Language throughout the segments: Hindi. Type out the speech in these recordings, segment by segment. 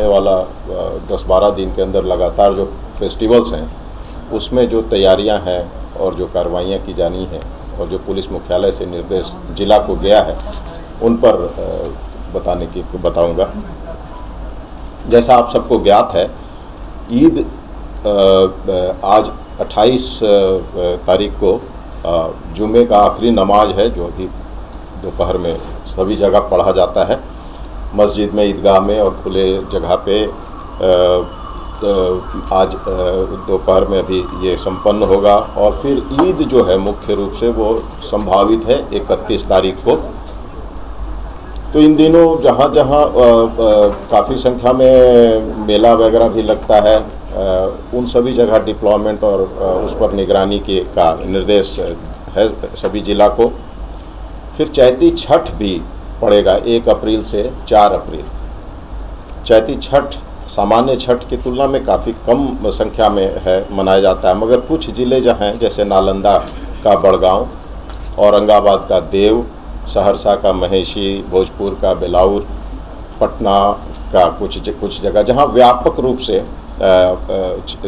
आने वाला 10-12 दिन के अंदर लगातार जो फेस्टिवल्स हैं उसमें जो तैयारियां हैं और जो कार्रवाइयां की जानी हैं और जो पुलिस मुख्यालय से निर्देश जिला को गया है उन पर बताऊंगा। जैसा आप सबको ज्ञात है, ईद आज 28 तारीख को जुमे का आखिरी नमाज है जो अभी दोपहर में सभी जगह पढ़ा जाता है, मस्जिद में, ईदगाह में और खुले जगह पे। आज दोपहर में अभी ये संपन्न होगा और फिर ईद जो है मुख्य रूप से वो संभावित है 31 तारीख को। तो इन दिनों जहाँ जहाँ काफ़ी संख्या में मेला वगैरह भी लगता है, उन सभी जगह डिप्लॉयमेंट और उस पर निगरानी का निर्देश है सभी जिला को। फिर चैती छठ भी पड़ेगा 1 अप्रैल से 4 अप्रैल। चैती छठ सामान्य छठ की तुलना में काफ़ी कम संख्या में है मनाया जाता है, मगर कुछ ज़िले जो हैं जैसे नालंदा का बड़गांव, औरंगाबाद का देव, सहरसा का महेशी, भोजपुर का बेलाउर, पटना का कुछ जगह जहां व्यापक रूप से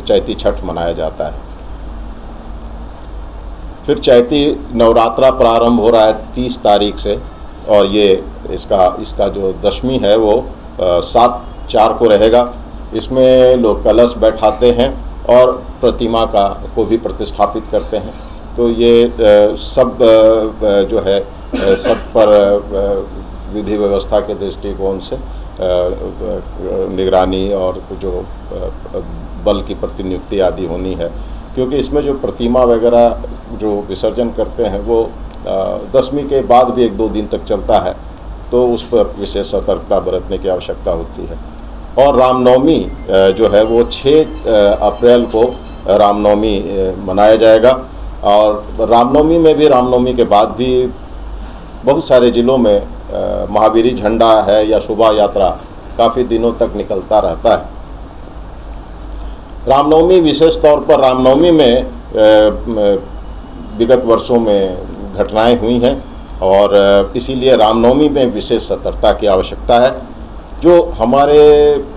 चैती छठ मनाया जाता है। फिर चैती नवरात्रा प्रारंभ हो रहा है 30 तारीख से और ये इसका जो दशमी है वो 7/4 को रहेगा। इसमें लोग कलश बैठाते हैं और प्रतिमा को भी प्रतिष्ठापित करते हैं। तो ये सब जो है सब पर विधि व्यवस्था के दृष्टिकोण से निगरानी और जो बल की प्रतिनियुक्ति आदि होनी है, क्योंकि इसमें जो प्रतिमा वगैरह जो विसर्जन करते हैं वो दशमी के बाद भी 1-2 दिन तक चलता है, तो उस पर विशेष सतर्कता बरतने की आवश्यकता होती है। और रामनवमी जो है वो 6 अप्रैल को रामनवमी मनाया जाएगा और रामनवमी में भी, रामनवमी के बाद भी बहुत सारे जिलों में महावीरी झंडा है या शोभा यात्रा काफ़ी दिनों तक निकलता रहता है। रामनवमी विशेष तौर पर रामनवमी में विगत वर्षों में घटनाएं हुई हैं और इसीलिए रामनवमी में विशेष सतर्कता की आवश्यकता है। जो हमारे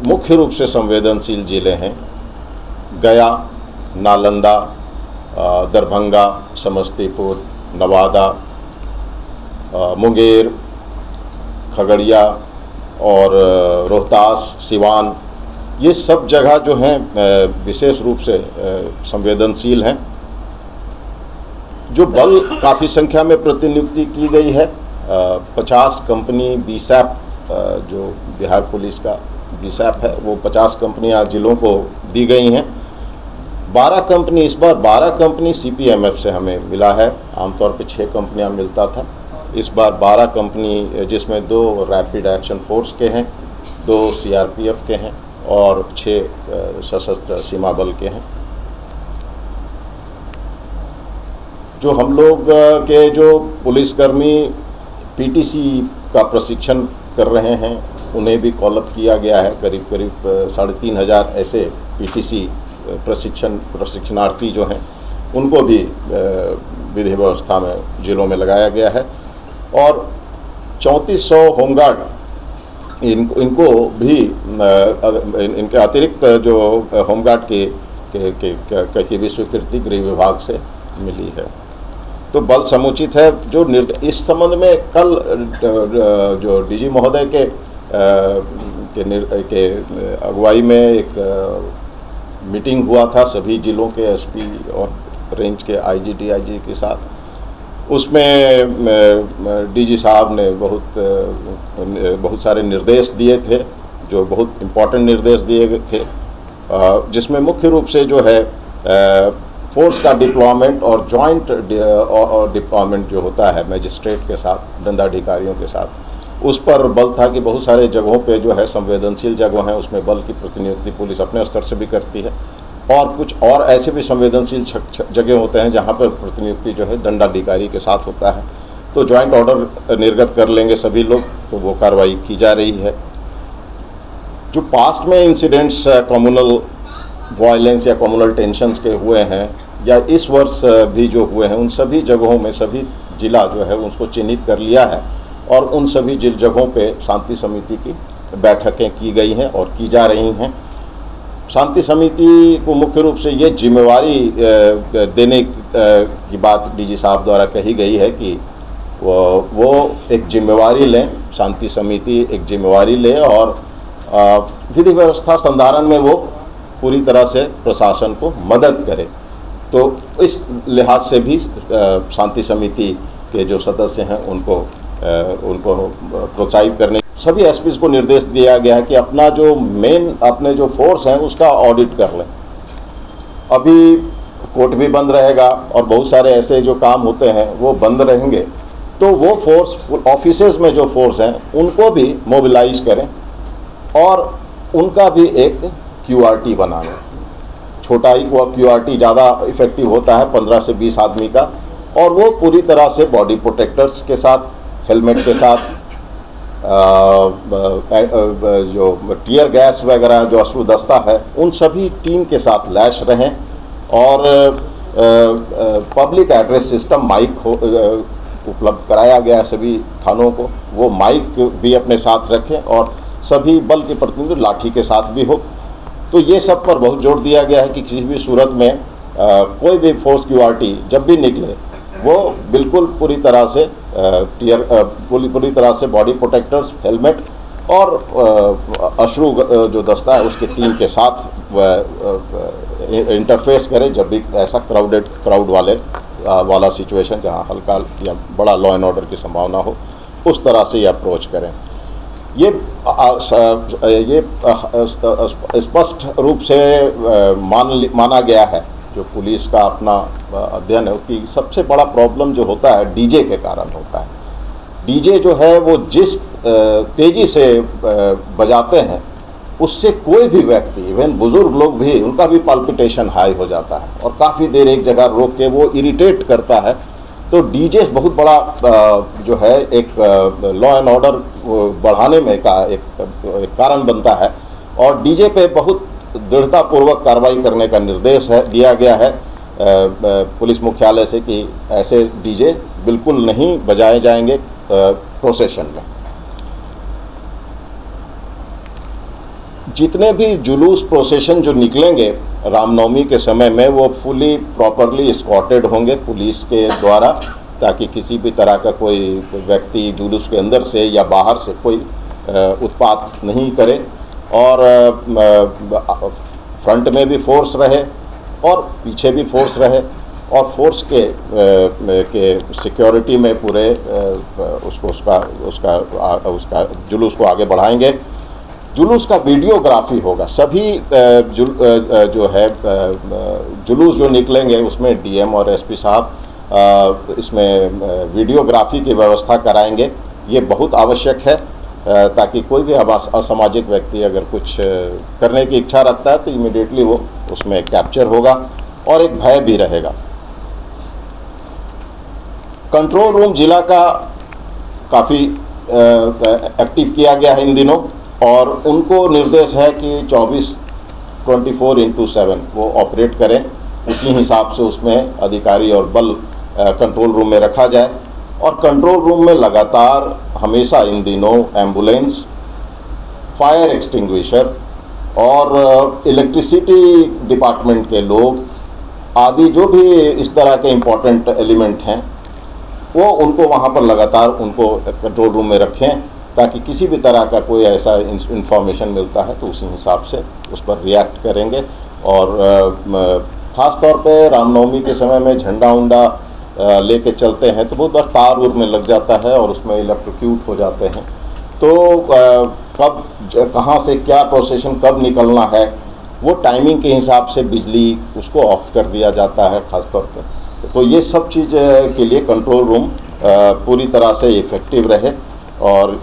मुख्य रूप से संवेदनशील जिले हैं, गया, नालंदा, दरभंगा, समस्तीपुर, नवादा, मुंगेर, खगड़िया और रोहतास, सिवान, ये सब जगह जो हैं विशेष रूप से संवेदनशील हैं। जो बल काफ़ी संख्या में प्रतिनियुक्ति की गई है, 50 कंपनी बीसैप, जो बिहार पुलिस का बीसैप है, वो 50 कंपनियां जिलों को दी गई हैं। 12 कंपनी, इस बार 12 कंपनी CPMF से हमें मिला है, आमतौर पे 6 कंपनियां मिलता था। इस बार 12 कंपनी, जिसमें 2 रैपिड एक्शन फोर्स के हैं, 2 CRPF के हैं और 6 सशस्त्र सीमा बल के हैं। जो हम लोग के जो पुलिसकर्मी PTC का प्रशिक्षण कर रहे हैं, उन्हें भी कॉल अप किया गया है। करीब 3,500 ऐसे PTC प्रशिक्षणार्थी जो हैं उनको भी विधि व्यवस्था में जिलों में लगाया गया है और 3400 होमगार्ड इनको भी इनके अतिरिक्त जो होमगार्ड की भी स्वीकृति गृह विभाग से मिली है। तो बल समुचित है। जो इस संबंध में कल जो DG महोदय के अगुवाई में एक मीटिंग हुआ था सभी जिलों के SP और रेंज के IG DIG के साथ। उसमें DG साहब ने बहुत सारे निर्देश दिए थे, जो बहुत इम्पोर्टेंट निर्देश दिए गए थे, जिसमें मुख्य रूप से जो है फोर्स का डिप्लॉयमेंट और जॉइंट डिप्लॉयमेंट जो होता है मजिस्ट्रेट के साथ, दंडाधिकारियों के साथ, उस पर बल था कि बहुत सारे जगहों पे जो है संवेदनशील जगह हैं, उसमें बल की प्रतिनियुक्ति पुलिस अपने स्तर से भी करती है और कुछ और ऐसे भी संवेदनशील जगह होते हैं जहां पर प्रतिनियुक्ति जो है दंडाधिकारी के साथ होता है। तो ज्वाइंट ऑर्डर निर्गत कर लेंगे सभी लोग, तो वो कार्रवाई की जा रही है। जो पास्ट में इंसिडेंट्स कम्युनल वायलेंस या कम्युनल टेंशन्स के हुए हैं या इस वर्ष भी जो हुए हैं, उन सभी जगहों में सभी जिला जो है उसको चिन्हित कर लिया है और उन सभी जगहों पे शांति समिति की बैठकें की गई हैं और की जा रही हैं। शांति समिति को मुख्य रूप से ये जिम्मेवारी देने की बात डीजी साहब द्वारा कही गई है कि वो एक जिम्मेवारी लें, शांति समिति एक जिम्मेवारी ले और विधि व्यवस्था संधारण में वो पूरी तरह से प्रशासन को मदद करे। तो इस लिहाज से भी शांति समिति के जो सदस्य हैं उनको प्रोत्साहित करने सभी एसपीज को निर्देश दिया गया है कि अपना जो अपने जो फोर्स हैं उसका ऑडिट कर लें। अभी कोर्ट भी बंद रहेगा और बहुत सारे ऐसे जो काम होते हैं वो बंद रहेंगे, तो वो फोर्स ऑफिसेज में जो फोर्स हैं उनको भी मोबिलाइज करें और उनका भी एक QRT बनाएं। छोटा ही QRT ज़्यादा इफेक्टिव होता है, 15 से 20 आदमी का, और वो पूरी तरह से बॉडी प्रोटेक्टर्स के साथ, हेलमेट के साथ, जो टीयर गैस वगैरह जो अश्रु दस्ता है उन सभी टीम के साथ लैस रहें और पब्लिक एड्रेस सिस्टम माइक उपलब्ध कराया गया है सभी थानों को, वो माइक भी अपने साथ रखें और सभी बल के प्रतिनिधि लाठी के साथ भी हो। तो ये सब पर बहुत जोर दिया गया है कि किसी भी सूरत में कोई भी फोर्स QRT जब भी निकले वो बिल्कुल पूरी तरह से पूरी तरह से बॉडी प्रोटेक्टर्स, हेलमेट और अश्रु जो दस्ता है उसकी टीम के साथ इंटरफेस करे जब भी ऐसा क्राउड वाला सिचुएशन जहां हल्का या बड़ा लॉ एंड ऑर्डर की संभावना हो, उस तरह से ये अप्रोच करें। ये स्पष्ट रूप से माना गया है, जो पुलिस का अपना अध्ययन है, कि सबसे बड़ा प्रॉब्लम जो होता है डीजे के कारण होता है। डीजे जो है वो जिस तेजी से बजाते हैं उससे कोई भी व्यक्ति, इवन बुजुर्ग लोग भी, उनका भी पाल्पिटेशन हाई हो जाता है और काफ़ी देर एक जगह रोक के वो इरिटेट करता है। तो डीजे बहुत बड़ा जो है एक लॉ एंड ऑर्डर बढ़ाने में का एक कारण बनता है और डीजे पे बहुत दृढ़तापूर्वक कार्रवाई करने का निर्देश दिया गया है पुलिस मुख्यालय से कि ऐसे डीजे बिल्कुल नहीं बजाए जाएंगे प्रोसेशन में। जितने भी जुलूस प्रोसेशन जो निकलेंगे रामनवमी के समय में वो फुली प्रॉपरली स्कॉटेड होंगे पुलिस के द्वारा, ताकि किसी भी तरह का कोई व्यक्ति जुलूस के अंदर से या बाहर से कोई उत्पात नहीं करे और फ्रंट में भी फोर्स रहे और पीछे भी फोर्स रहे और फोर्स के सिक्योरिटी में पूरे उसका जुलूस को आगे बढ़ाएंगे। जुलूस का वीडियोग्राफी होगा, सभी जो है जुलूस जो निकलेंगे उसमें DM और SP साहब इसमें वीडियोग्राफी की व्यवस्था कराएंगे। ये बहुत आवश्यक है ताकि कोई भी असामाजिक व्यक्ति अगर कुछ करने की इच्छा रखता है तो इमीडिएटली वो उसमें कैप्चर होगा और एक भय भी रहेगा। कंट्रोल रूम जिला का काफ़ी एक्टिव किया गया है इन दिनों और उनको निर्देश है कि 24/7 वो ऑपरेट करें। उसी हिसाब से उसमें अधिकारी और बल कंट्रोल रूम में रखा जाए और कंट्रोल रूम में लगातार हमेशा इन दिनों एम्बुलेंस, फायर एक्सटिंग्विशर और इलेक्ट्रिसिटी डिपार्टमेंट के लोग आदि जो भी इस तरह के इम्पोर्टेंट एलिमेंट हैं वो उनको वहाँ पर लगातार उनको कंट्रोल रूम में रखें ताकि किसी भी तरह का कोई ऐसा इंफॉर्मेशन मिलता है तो उसी हिसाब से उस पर रिएक्ट करेंगे। और ख़ास तौर पे रामनवमी के समय में झंडा उंडा लेके चलते हैं तो बहुत बार तार उर में लग जाता है और उसमें इलेक्ट्रोक्यूट हो जाते हैं। तो कब कहाँ से क्या प्रोसेशन कब निकलना है वो टाइमिंग के हिसाब से बिजली उसको ऑफ कर दिया जाता है ख़ास तौर पे। तो ये सब चीज़ के लिए कंट्रोल रूम पूरी तरह से इफेक्टिव रहे और